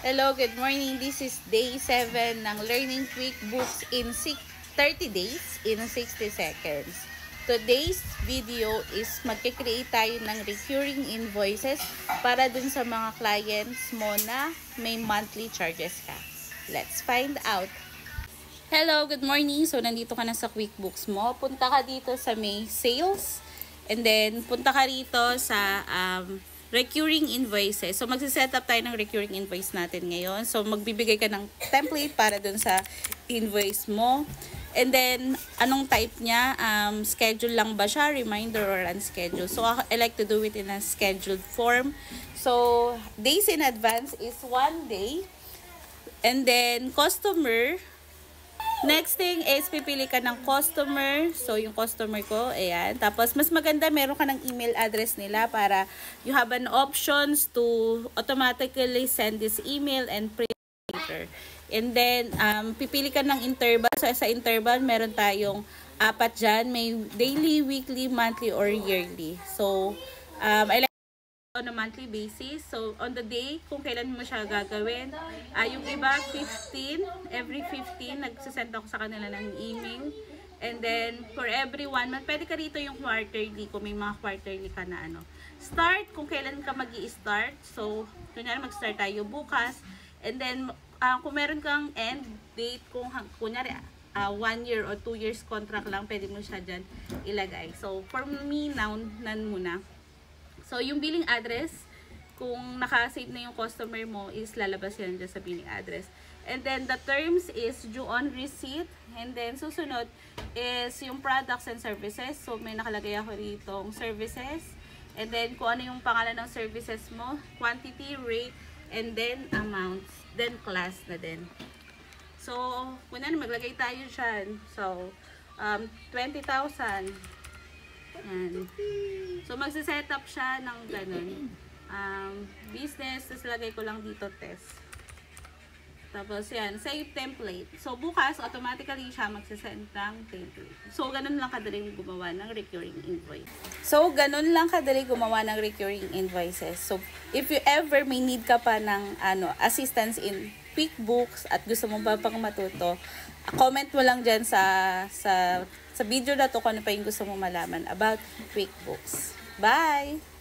Hello, good morning. This is day 7 ng Learning QuickBooks in 30 days in 60 seconds. Today's video is magkikreate tayo ng recurring invoices para dun sa mga clients mo na may monthly charges ka. Let's find out. Hello, good morning. So, nandito ka na sa QuickBooks mo. Punta ka dito sa may sales. And then, punta ka rito sa recurring invoices. So, magsiset up tayo ng recurring invoice natin ngayon. So, magbibigay ka ng template para dun sa invoice mo. And then, anong type niya? Schedule lang ba siya? Reminder or unscheduled? So, I like to do it in a scheduled form. So, days in advance is 1 day. And then, customer. Next thing is, pipili ka ng customer. So, yung customer ko, ayan. Tapos, mas maganda, meron ka ng email address nila para you have an options to automatically send this email and print later. And then, pipili ka ng interval. So, sa interval, meron tayong 4 dyan. May daily, weekly, monthly, or yearly. So, I like on a monthly basis. So, on the day, kung kailan mo siya gagawin. Yung iba, 15. Every 15, nagsasend ako sa kanila ng email. And then, for every 1 month, pwede ka rito yung quarterly, kung may mga quarterly ka na ano. Start, kung kailan ka mag-i-start. So, kunyari mag-start tayo bukas. And then, kung meron kang end date, kung kunyari, 1 year or 2 years contract lang, pwede mo siya dyan ilagay. So, for me, nan muna. So, yung billing address, kung naka-save na yung customer mo, is lalabas yan dyan sa billing address. And then, the terms is due on receipt. And then, susunod is yung products and services. So, may nakalagay ako ditong services. And then, kung ano yung pangalan ng services mo, quantity, rate, and then amounts. Then, class na din. So, muna maglagay tayo dyan. So, 20,000. Yan. So, magsiset up siya ng ganun. Business, tapos lagay ko lang dito test. Tapos, yan. Save template. So, bukas, automatically siya magsisend ng template. So, ganun lang kadali gumawa ng recurring invoice. So, if you ever may need ka pa ng assistance in QuickBooks at gusto mo pa pang matuto, comment mo lang dyan sa video na to kung ano pa yung gusto mo malaman about QuickBooks. Bye!